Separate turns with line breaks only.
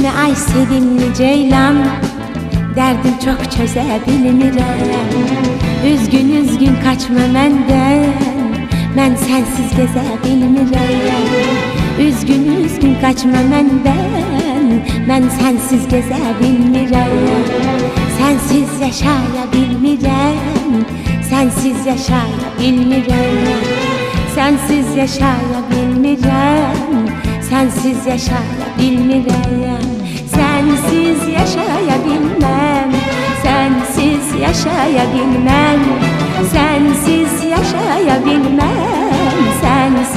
İsmi ay sevimli ceylan, derdim çok çözebilmirəm. Üzgün üzgün kaçma məndən, mən sensiz gəzə bilmirəm. Üzgün üzgün kaçma məndən, mən sensiz gəzə bilmirəm. Sensiz yaşaya bilmirəm, sensiz yaşaya bilmirəm. Sensiz yaşaya bilmirəm, sensiz yaşaya bilmirəm. Sensiz yaşaya bilmem, sensiz yaşaya bilmem. Sensiz yaşaya bilmem, sensiz